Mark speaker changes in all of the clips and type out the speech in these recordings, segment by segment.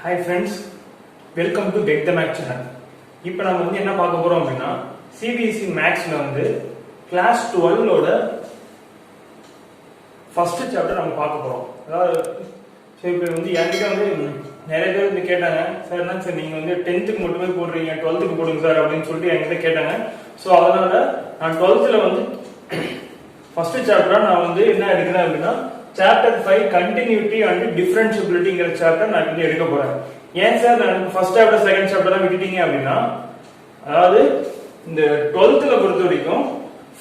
Speaker 1: Hi friends, welcome to Get the Max channel. இப்போ நம்ம வந்து என்ன பார்க்க போறோம் அப்படின்னா CBSE Maxல வந்து கிளாஸ் 12 ஓட ஃபர்ஸ்ட் சாப்டர் நம்ம பார்க்க போறோம். அதாவது சரி இப்போ வந்து என்கிட்ட வந்து நிறைய பேர் வந்து கேட்டாங்க, சார் என்ன சார் நீங்க வந்து 10th மட்டுமே போடுறீங்க 12th போடுங்க சார் அப்படின்னு சொல்லிட்டு என்கிட்ட கேட்டாங்க. ஸோ அதனால நான் 12th வந்து ஃபர்ஸ்ட் சாப்டரா நான் வந்து என்ன எடுக்கிறேன் அப்படின்னா சாப்டர் 5 கண்டினியூட்டி அண்ட் டிஃபரன்ஷியபிலிட்டிங்கிற சாப்டர் நான் வந்து எடுக்க போறேன். ஏன் சார் நான் ஃபர்ஸ்ட் சாப்டர் செகண்ட் சாப்டர் விட்டுட்டீங்க அப்படின்னா, அதாவது இந்த 12th பொறுத்த வரைக்கும்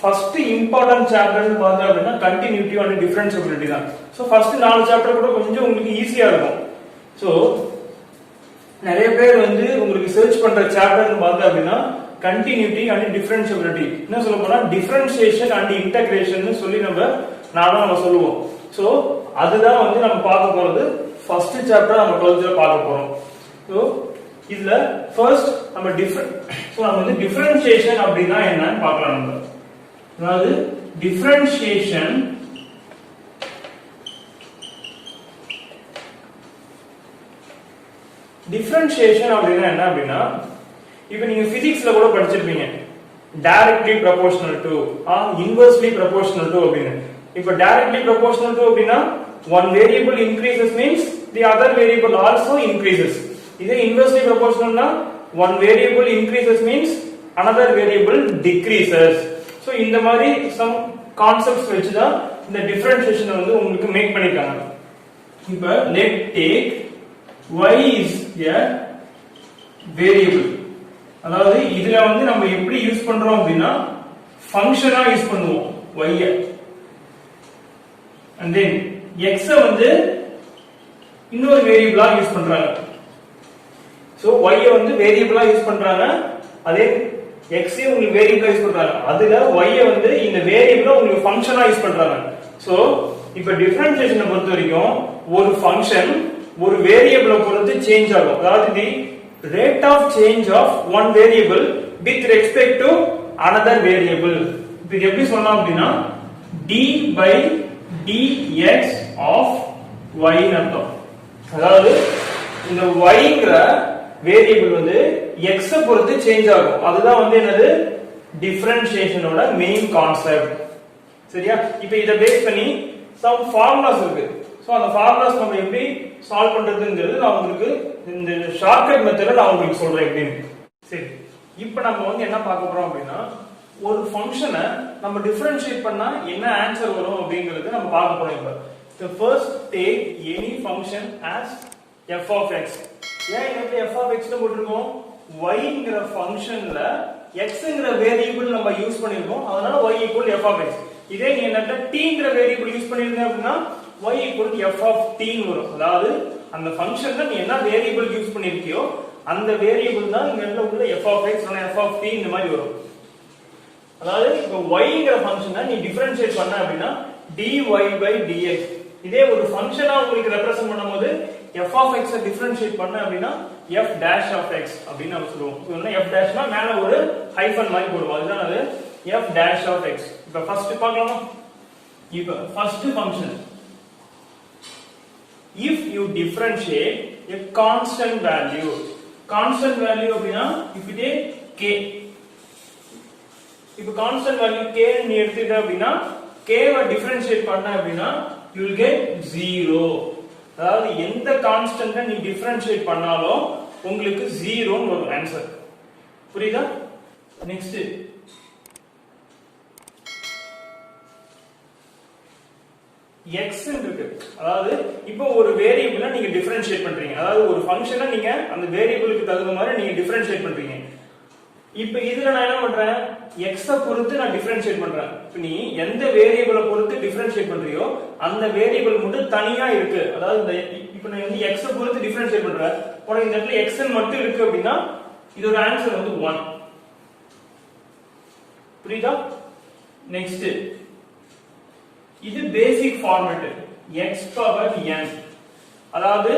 Speaker 1: ஃபர்ஸ்ட் இம்பார்ட்டன்ட் சாப்டர்னு பார்த்தா அப்படின்னா கண்டினியூட்டி அண்ட் டிஃபரன்ஷியபிலிட்டி தான். ஸோ ஃபர்ஸ்ட் 4 சாப்டர் கூட கொஞ்சம் உங்களுக்கு ஈஸியா இருக்கும். ஸோ நிறைய பேர் வந்து உங்களுக்கு சர்ச் பண்ற சாப்டர்னு பார்த்தா அப்படின்னா கண்டினியூட்டி அண்ட் டிஃபரன்ஷியபிலிட்டி, என்ன சொல்ல போனா டிஃபரன்ஷியேஷன் அண்ட் இன்டகிரேஷன் சொல்லி நம்ம சொல்லுவோம். சோ அதுதான் வந்து நம்ம பார்க்க போறது ஃபர்ஸ்ட் சாப்டர் நம்ம 12th பார்க்க போறோம். சோ இதுல ஃபர்ஸ்ட் நம்ம வந்து டிஃபரன்ஷியேஷன் அப்படினா என்னன்னு பார்க்கலாம் நம்ம. அதாவது டிஃபரன்ஷியேஷன் அப்படினா என்ன அப்படினா, இப்போ நீங்க பிசிக்ஸ்ல கூட படிச்சிருப்பீங்க directly proportional to or inversely proportional to அப்படினு. இப்போ directly proportional to அப்படினா one variable increases means the other variable also increases. இதே inversely proportional னா one variable increases means another variable decreases. So இந்த மாதிரி some concepts வச்சு தான் இந்த டிஃபரன்ஷியேஷன் வந்து உங்களுக்கு மேக் பண்ணிருக்காங்க. இப்போ let take y is a variable. அதாவது இதுல வந்து நம்ம எப்படி யூஸ் பண்றோம் அப்படின்னா ஃபங்க்ஷனா யூஸ் பண்ணுவோம் y. and then x வந்து இன்னொரு வேரியபிளா யூஸ் பண்றாங்க. சோ y வந்து வேரியபிளா யூஸ் பண்றாங்க, அதே x உங்களுக்கு வேரியபிளா யூஸ் பண்றாங்க. அதுல y வந்து இந்த வேரியபிளா உங்களுக்கு ஃபங்க்ஷனா யூஸ் பண்றாங்க. சோ இப்போ டிஃபரன்ஷியேஷனை பொறுத்த வரைக்கும் ஒரு ஃபங்க்ஷன் ஒரு வேரியபிளை பொறுத்து சேஞ்ச் ஆகும். அதாவது தி rate of change of one variable with respect to another variable. இது எப்படி சொல்லலாம் அப்படின்னா d by dx of y ன்னு அர்த்தம். அதாவது இந்த yங்கிற வேரியபிள் வந்து x பொறுத்து சேஞ்ச் ஆகும். அதுதான் வந்து என்னது டிஃபரன்ஷியேஷனோட மெயின் கான்செப்ட். சரியா? இப்போ இத பேஸ் பண்ணி some ஃபார்முலாஸ் இருக்கு. சோ அந்த ஃபார்முலாஸ் நம்ம எப்படி சால்வ் பண்றதுங்கிறது நான் உங்களுக்கு இந்த ஷார்ட்கட் மெத்தட்ல நான் உங்களுக்கு சொல்றேன் எப்படின்னு. சரி, இப்போ நம்ம வந்து என்ன பார்க்க போறோம் அப்படின்னா ஒரு ஃபங்க்ஷனை நம்ம டிஃபரன்ஷியேட் பண்ணா என்ன ஆன்சர் வரும் அப்படிங்கிறது நம்ம பார்க்க போறோம். இப்போ the first take any function as f of x. ஏன் இந்த f of x ல போட்டுருக்கோம்? y ங்கற ஃபங்க்ஷன்ல x ங்கற வேரியபிள் நம்ம யூஸ் பண்ணிருக்கோம், அதனால y f of x. இதே நீ என்னட்ட t ங்கற வேரியபிள் யூஸ் பண்ணிருந்தீங்க அப்படினா y f of t ன்னு வரும். அதாவது அந்த ஃபங்க்ஷன்ல நீ என்ன வேரியபிள் யூஸ் பண்ணிருக்கியோ அந்த வேரியபிள் தான் இங்க உள்ள f of x இல்ல f of t இந்த மாதிரி வரும். அதாவது இப்போ y ங்கற ஃபங்க்ஷனை நீ டிஃபரன்ஷியேட் பண்ண அப்படினா dy by dx. இதே ஒரு ஃபங்க்ஷனா உங்களுக்கு ரெப்ரசன்ட் பண்ணும்போது f of x I differentiate பண்ண அப்படினா f dash of x அப்படினு நம்ம சொல்லுவோம். சொன்னா f dashனா மேல ஒரு ஹைபன் மாதிரி போடுவோம், அதுதான் அது f dash of x. இப்போ ஃபர்ஸ்ட் பார்க்கலாமா? இப்போ first function if you differentiate a constant value அப்படினா if you take k, இப்போ constant value k நீ எடுத்துட்ட அப்படினா k வை டிஃபரன்ஷியேட் பண்ண அப்படினா you will get 0. அதாவது எந்த கான்ஸ்டன்ட்டை நீ டிஃபரன்ஷியேட் பண்ணாலும் உங்களுக்கு 0 ன்னு வரும் ஆன்சர். புரியுதா? நெக்ஸ்ட் x இருக்கு. அதாவது இப்போ ஒரு வேரியபிளை நீங்க டிஃபரன்ஷியேட் பண்றீங்க, அதாவது ஒரு ஃபங்க்ஷனை நீங்க அந்த வேரியபிளுக்கு தகுந்த மாதிரி நீங்க டிஃபரன்ஷியேட் பண்றீங்க. இப்போ இதுல நான் என்ன பண்றேன், x பொறுத்து நான் டிஃபரன்ஷியேட் பண்றேன். இப்போ நீ எந்த வேரியபிளை பொறுத்து டிஃபரன்ஷியேட் பண்றியோ அந்த வேரியபிள் மட்டும் தனியா இருக்கு. அதாவது இப்போ நான் வந்து x பொறுத்து டிஃபரன்ஷியேட் பண்றேன், உனக்கு இந்த இடத்துல x மட்டும் இருக்கு அப்படினா இதோட ஆன்சர் வந்து 1. புரியுதா? நெக்ஸ்ட் இது பேசிக் ஃபார்மட் x பவர் n. அதாவது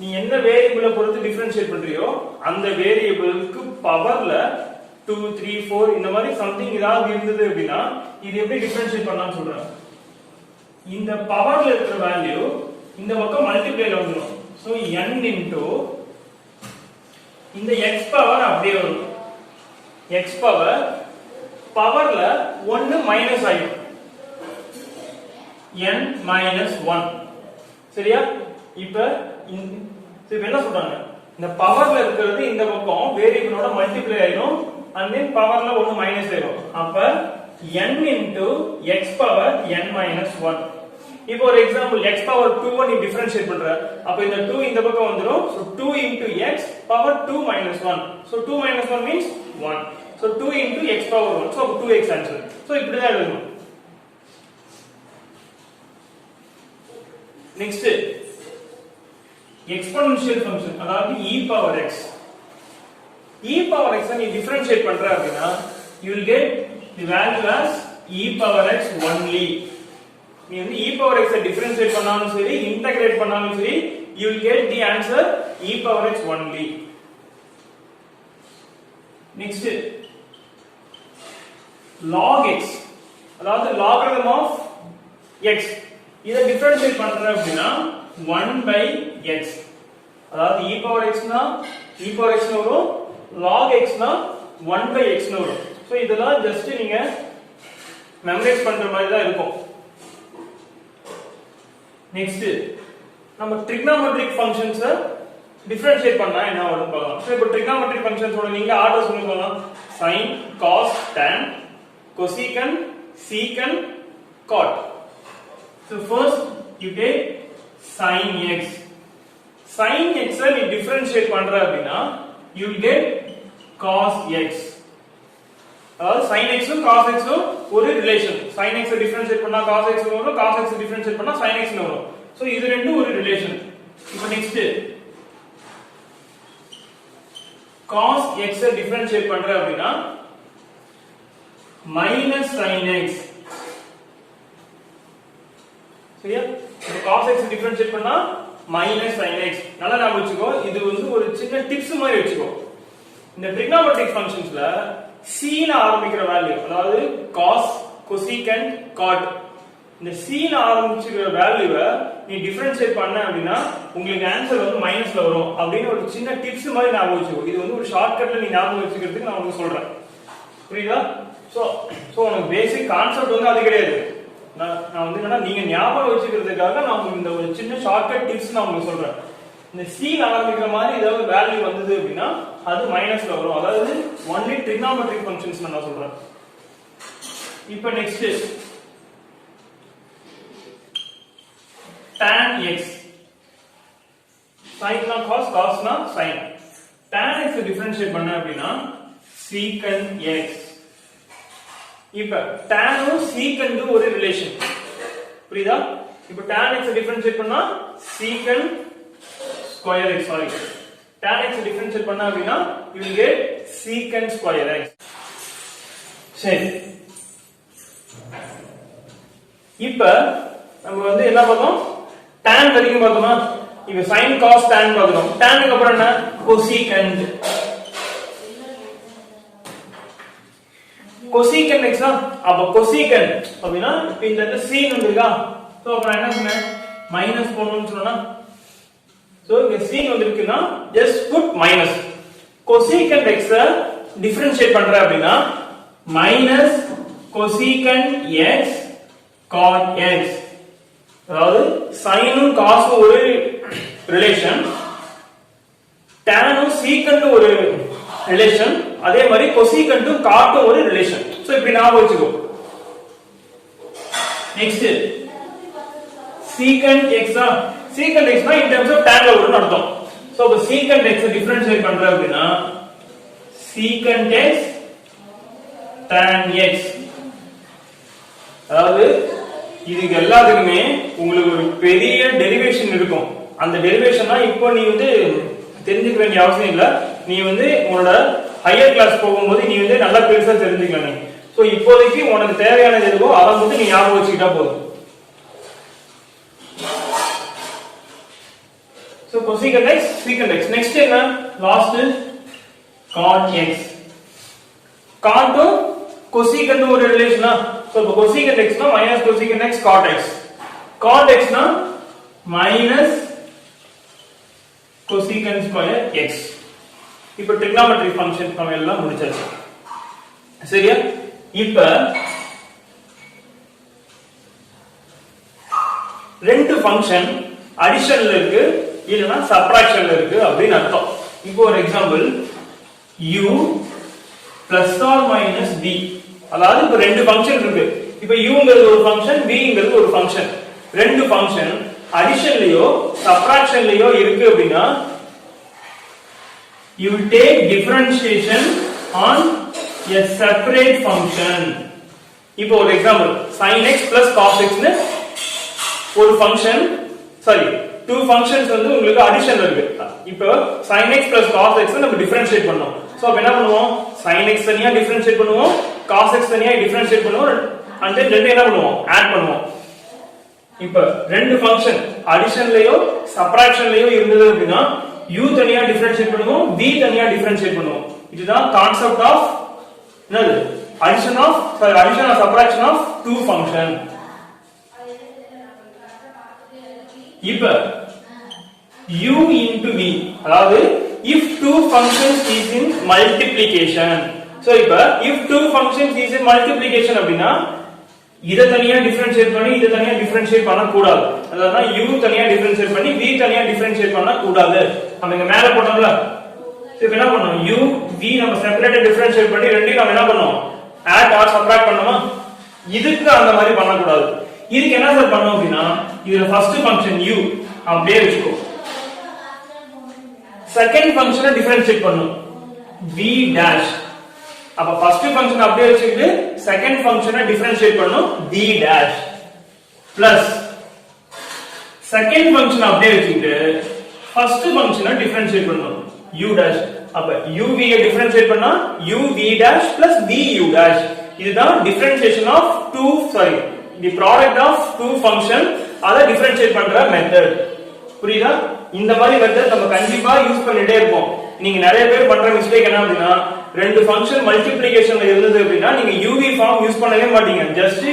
Speaker 1: நீ என்ன வேரியபிளை பொறுத்து டிஃபரன்ஷியேட் பண்றியோ அந்த வேரியபிளுக்கு பவர்ல 2 3 4 இந்த மாதிரி சம்திங் ஏதாவது இருந்தது அப்படினா இது எப்படி டிஃபரன்ஷியேட் பண்ணலாம்னு சொல்றேன். இந்த பவர்ல இருக்கிற வேல்யூ இந்த பக்கம் மல்டிப்ளைல வந்துரும். so n into இந்த x பவர் அப்படியே வரும் x பவர் பவர்ல 1 மைனஸ் ஆயிடும் n minus 1 சரியா இப்ப என்ன சொல்றாங்க இந்த பவர்ல இருக்கிறது இந்த பக்கம் வேரியபிளோட மல்டிப்ளை ஆயிடும் and then பவர்ல 1 மைனஸ் ஆயிடும் அப்ப n into x power n minus 1 இப்போ ஒரு எக்ஸாம்பிள் x power 2 நீ டிஃபரன்ஷியேட் பண்ற அப்ப இந்த 2 இந்த பக்கம் வந்துரும் so 2 into x power 2 minus 1 so 2 minus 1 means 1 so 2 into x power 1 so 2x answer so இப்படி தான் எழுதணும் next exponential function அதாவது e power x நீ டிஃபரன்ஷியேட் பண்ற அப்படினா you will get the value as e power x only நீ வந்து e power x differentiate பண்ணாலும் சரி இன்டகிரேட் பண்ணாலும் சரி you will get the answer e power x only next log x அதாவது logarithm of x இத டிஃபரன்ஷியேட் பண்ற அப்படினா 1 by x அதாவது e power x னா e power x னு வரும் log x னா 1 by x னு வரும் சோ இதெல்லாம் ஜஸ்ட் நீங்க மெமரைஸ் பண்ற மாதிரி தான் இருக்கும் நெக்ஸ்ட் நம்ம trigonometric functions டிஃபரன்ஷியேட் பண்ணா என்ன வரும்னு பார்க்கலாம் சோ இப்போ trigonometric functions ஓட நீங்க ஆர்டர் சொல்லலாம் sin cos tan cosecant secant cot so first you take sin x நீ டிஃபரன்ஷியேட் பண்ற அப்படினா you will get cos x அதாவது sin x உம் cos x உம் ஒரு ரிலேஷன் sin x டிஃபரன்ஷியேட் பண்ணா cos x வரும் cos x டிஃபரன்ஷியேட் பண்ணா sin x வரும் so இது ரெண்டும் ஒரு ரிலேஷன் இப்போ நெக்ஸ்ட் cos x டிஃபரன்ஷியேட் பண்ற அப்படினா minus sin x சரியா இப்போ cos x டிஃபரன்ஷியேட் பண்ணா minus sin x நல்லா ஞாபகம் வச்சுக்கோ இது வந்து ஒரு சின்ன டிப்ஸ் மாதிரி வச்சுக்கோ இந்த trigonometric functionsல c ல ஆரம்பிக்கிற வேல்யூ அதாவது cos cosecant cot இந்த c ல ஆரம்பிக்கிற வேல்யூவை நீ டிஃபரன்ஷியேட் பண்ண அப்படினா உங்களுக்கு ஆன்சர் வந்து மைனஸ்ல வரும் அப்படின ஒரு சின்ன டிப்ஸ் மாதிரி ஞாபகம் வச்சுக்கோ இது வந்து ஒரு ஷார்ட்கட்ல நீ ஞாபகம் வச்சுக்கிறதுக்கு நான் உங்களுக்கு சொல்றேன் புரியுதா சோ உங்களுக்கு பேசிக் கான்செப்ட் வந்து அது கிடையாது நான் வந்து என்னன்னா நீங்க ஞாபகம் வச்சுக்கிறதுக்காக நான் உங்களுக்கு இந்த ஒரு சின்ன ஷார்ட்கட் டிப்ஸ் நான் உங்களுக்கு சொல்றேன் இந்த c ல ஆரம்பிக்கிற மாதிரி ஏதாவது வேல்யூ வந்தது அப்படினா அது மைனஸ்ல வரும் அதாவது only trigonometric functions நான் சொல்றேன் இப்போ நெக்ஸ்ட் tan x sin னா cos cos னா sin tan x டிஃபரன்ஷியேட் பண்ண அப்படினா secant x இப்ப tan உம் secant ஒரு ரிலேஷன் புரியுதா இப்போ tan x டிஃபரன்ஷியேட் பண்ணா secant square x sorry tan x differentiate பண்ணா அப்படினா you will get secant square x சரி இப்ப நம்ம வந்து என்ன பார்த்தோம் tan வரைக்கும் பார்த்தோமா இப்போ sin cos tan பார்த்தோம் tan க்கு அப்புறம் என்ன cosecant cosecant x அப்ப cosecant அப்படினா இப்போ இந்த இடத்துல sin வந்திருக்கா சோ அப்ப நான் என்ன சொன்னேன் மைனஸ் போடணும்னு சொன்னா சோ இங்க sin வந்திருக்குனா just put minus cosecant x differentiate பண்ற அப்படினா minus cosecant x cot x அதாவது sin உம் cos உம் ஒரு ரிலேஷன் tan உம் secant ஒரு ரிலேஷன் அதே மாதிரி cosecant உம் cot உம் ஒரு ரிலேஷன் சோ இப்படி ஞாபகம் வச்சுக்கோ next secant x secant x னா in terms of tan ல வரும்னு அர்த்தம் சோ அப்ப secant x டிஃபரன்ஷியேட் பண்ற அப்படினா secant x tan x அதாவது இதுக்கு எல்லாத்துக்குமே உங்களுக்கு ஒரு பெரிய டெரிவேஷன் இருக்கும் அந்த டெரிவேஷன் தான் இப்போ நீ வந்து தெரிஞ்சுக்க வேண்டிய அவசியம் இல்ல நீ வந்து உன்னோட ஹையர் கிளாஸ் போகும்போது நீ வந்து நல்லா பெருசா தெரிஞ்சுக்கலாம் நீ சோ இப்போதைக்கு உனக்கு தேவையானது எதுவோ அதை மட்டும் நீ ஞாபகம் வச்சுக்கிட்டா போதும் so cosecant x secant x next என்ன last cot x cot cosecant ஒரு ரிலேஷனா சோ இப்போ cosecant x னா minus cosecant x cot x cot x னா minus cosecant ஸ்கொயர் x. இப்போ trigonometry ஃபங்க்ஷன் நம்ம எல்லாம் முடிச்சாச்சு. சரியா? இப்போ ரெண்டு ஃபங்க்ஷன் அடிஷன்ல இருக்கு இல்லனா சப்ட்ராக்ஷன்ல இருக்கு அப்படினு அர்த்தம். இப்போ ஒரு example u plus or minus v. அதாவது இப்போ ரெண்டு ஃபங்க்ஷன் இருக்கு. இப்போ uங்கிறது ஒரு ஃபங்க்ஷன், vங்கிறது ஒரு ஃபங்க்ஷன். ரெண்டு ஃபங்க்ஷன் அடிஷன்லயோ சப்ட்ராக்ஷன்லயோ இருக்கு அப்படினா you will take differentiation on a separate function. இப்போ ஒரு example sin x plus cos x னு ஒரு ஃபங்க்ஷன், சாரி டூ ஃபங்க்ஷன்ஸ் வந்து உங்களுக்கு அடிஷன்ல இருக்கு. இப்போ sin x plus cos x நம்ம டிஃபரன்ஷியேட் பண்ணோம். சோ அப்ப என்ன பண்ணுவோம்? sin x தனியா டிஃபரன்ஷியேட் பண்ணுவோம், cos x தனியா டிஃபரன்ஷியேட் பண்ணுவோம், and then ரெண்டு என்ன பண்ணுவோம்? ஆட் பண்ணுவோம். இப்போ ரெண்டு ஃபங்க்ஷன் அடிஷன்லயோ சப்ட்ராக்ஷன்லயோ இருந்தது அப்படினா u தனியா டிஃபரன்ஷியேட் பண்ணுவோம், v தனியா டிஃபரன்ஷியேட் பண்ணுவோம். இதுதான் கான்செப்ட் ஆஃப் என்னது? Addition of addition or subtraction of two function. இப்போ u into v, அதாவது if two functions is in multiplication. so இப்போ if two functions is in multiplication அப்படினா இத தனியா டிஃபரன்ஷியேட் பண்ணி இத தனியா டிஃபரன்ஷியேட் பண்ண கூடாது. அதாவது u தனியா டிஃபரன்ஷியேட் பண்ணி v தனியா டிஃபரன்ஷியேட் பண்ண கூடாது. நம்ம இங்க மேல போட்டோம்ல, இப்போ என்ன பண்ணோம்? u v நம்ம செப்பரேட்டா டிஃபரன்ஷியேட் பண்ணி ரெண்டையும் நம்ம என்ன பண்ணோம்? ஆட் ஆர் சப்ட்ராக்ட் பண்ணோமா? இதுக்கு அந்த மாதிரி பண்ண கூடாது. இதுக்கு என்ன சார் பண்ணோம் அப்படினா இதுல ஃபர்ஸ்ட் ஃபங்க்ஷன் u அப்படியே வெச்சுக்கோ. செகண்ட் ஃபங்க்ஷனை டிஃபரன்ஷியேட் பண்ணனும் v டாஷ். அப்ப ஃபர்ஸ்ட் ஃபங்க்ஷன் அப்படியே வெச்சிட்டு செகண்ட் ஃபங்க்ஷனை டிஃபரன்ஷியேட் பண்ணனும் v dash plus second function அப்படியே வெச்சிட்டு ஃபர்ஸ்ட் ஃபங்க்ஷனை டிஃபரன்ஷியேட் பண்ணனும் u டாஷ். அப்ப u v ஐ டிஃபரன்ஷியேட் பண்ணா u v dash plus v u dash. இதுதான் differentiation of two, sorry the product of two function. அத டிஃபரன்ஷியேட் பண்ற மெத்தட். புரியுதா? இந்த மாதிரி மெத்தட் நம்ம கண்டிப்பா யூஸ் பண்ணிட்டே இருப்போம். நீங்க நிறைய பேர் பண்ற மிஸ்டேக் என்ன அப்படினா ரெண்டு ஃபங்க்ஷன் மல்டிப்ளிகேஷன்ல இருந்தது அப்படினா நீங்க uv ஃபார்ம் யூஸ் பண்ணவே மாட்டீங்க. ஜஸ்ட்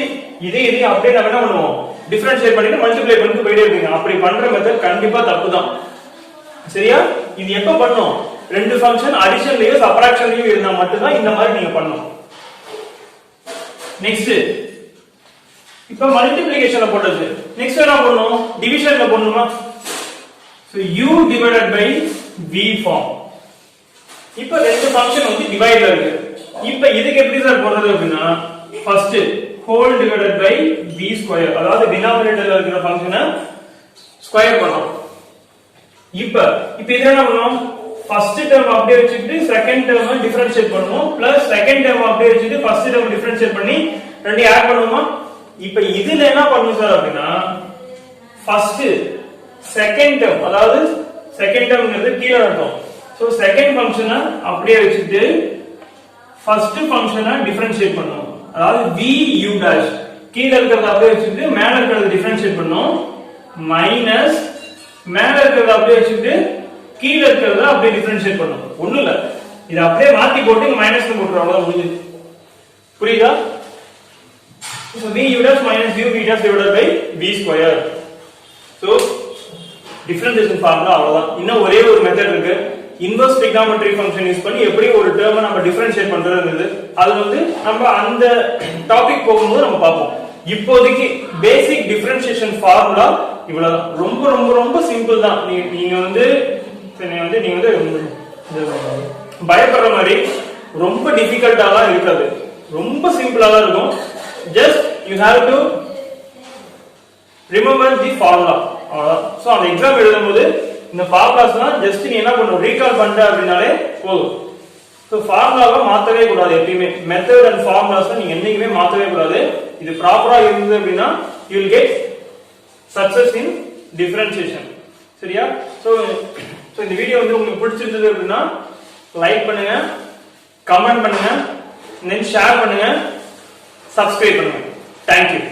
Speaker 1: இதே அப்படியே நம்ம என்ன பண்ணுவோம்? டிஃபரன்ஷியேட் பண்ணிட்டு மல்டிப்ளை பண்ணிட்டு போயிட்டே இருப்பீங்க. அப்படி பண்ற மெத்தட் கண்டிப்பா தப்பு தான். சரியா? இது எப்ப பண்ணோம்? ரெண்டு ஃபங்க்ஷன் அடிஷன்லயோ சப்ட்ராக்ஷன்லயோ இருந்தா மட்டும் தான் இந்த மாதிரி நீங்க பண்ணணும். நெக்ஸ்ட் இப்போ மல்டிப்ளிகேஷன்ல போட்டது. நெக்ஸ்ட் என்ன பண்ணனும்? டிவிஷன்ல பண்ணனுமா? So u divided by v form. இப்போ ரெண்டு ஃபங்க்ஷன் வந்து டிவைட்ல இருக்கு. இப்போ இதுக்கு எப்படி சார் போடுறது அப்படினா first whole divided by v square, அதாவது டினாமினேட்டர்ல இருக்கிற ஃபங்க்ஷனை ஸ்கொயர் பண்ணோம். இப்போ இது என்ன பண்ணனும்? ஃபர்ஸ்ட் டேர்ம் அப்படியே வச்சிட்டு செகண்ட் டேர்மை டிஃபரன்ஷியேட் பண்ணுவோம், பிளஸ் செகண்ட் டேர்ம் அப்படியே வச்சிட்டு ஃபர்ஸ்ட் டேர்ம் டிஃபரன்ஷியேட் பண்ணி ரெண்டையும் ஆட் பண்ணுவோமா? இப்போ இதுல என்ன பண்ணும் சார் அப்படினா ஃபர்ஸ்ட் செகண்ட் டேர்ம், அதாவது செகண்ட் டேர்ம்ங்கிறது கீழ அர்த்தம். சோ செகண்ட் ஃபங்க்ஷனை அப்படியே வச்சிட்டு ஃபர்ஸ்ட் ஃபங்க்ஷனை டிஃபரன்ஷியேட் பண்ணுவோம். அதாவது v u டாஷ் கீழ இருக்கிறத அப்படியே வச்சிட்டு மேல இருக்கிறத டிஃபரன்ஷியேட் பண்ணுவோம், மைனஸ் மேல இருக்கிறத அப்படியே வச்சிட்டு கீழ இருக்கிறத அப்படியே டிஃபரன்ஷியேட் பண்ணுவோம். ஒண்ணும் இல்ல, இத அப்படியே மாத்தி போட்டு இங்க மைனஸ் போட்டுறோம், அவ்வளவுதான் முடிஞ்சது. புரியுதா? so v u dash minus u v dash divided by v square. so differentiation formula அவ்வளவுதான். இன்னும் ஒரே ஒரு மெத்தட் இருக்கு. இன்வெர்ஸ் ட்ரிகோனோமெட்ரி ஃபங்க்ஷன் யூஸ் பண்ணி எப்படி ஒரு டேர்மை நம்ம டிஃபரன்ஷியேட் பண்றதுங்கிறது அது வந்து நம்ம அந்த டாபிக் போகும்போது நம்ம பார்ப்போம். இப்போதைக்கு பேசிக் டிஃபரன்ஷியேஷன் ஃபார்முலா இவ்வளவு. ரொம்ப ரொம்ப ரொம்ப சிம்பிள் தான். நீங்க வந்து பயப்படுற மாதிரி ரொம்ப டிஃபிகல்ட்டாலாம் இருக்காது, ரொம்ப சிம்பிளா தான் இருக்கும். just you have to remember the formula. So அந்த எக்ஸாம் எழுதும்போது இந்த ஃபார்முலாஸ்லாம் ஜஸ்ட் நீ என்ன பண்ணணும்? ரீகால் பண்ற அப்படினாலே போதும். சோ ஃபார்முலாவை மாத்தவே கூடாது எப்பவுமே. மெத்தட் அண்ட் ஃபார்முலாஸ் நீங்க என்னைக்குமே மாத்தவே கூடாது. இது ப்ராப்பரா இருந்தது அப்படினா you will get success in differentiation. சரியா? சோ இந்த வீடியோ வந்து உங்களுக்கு பிடிச்சிருந்தது அப்படினா லைக் பண்ணுங்க, கமெண்ட் பண்ணுங்க, தென் ஷேர் பண்ணுங்க, சப்ஸ்கிரைப் பண்ணுங்க. Thank you.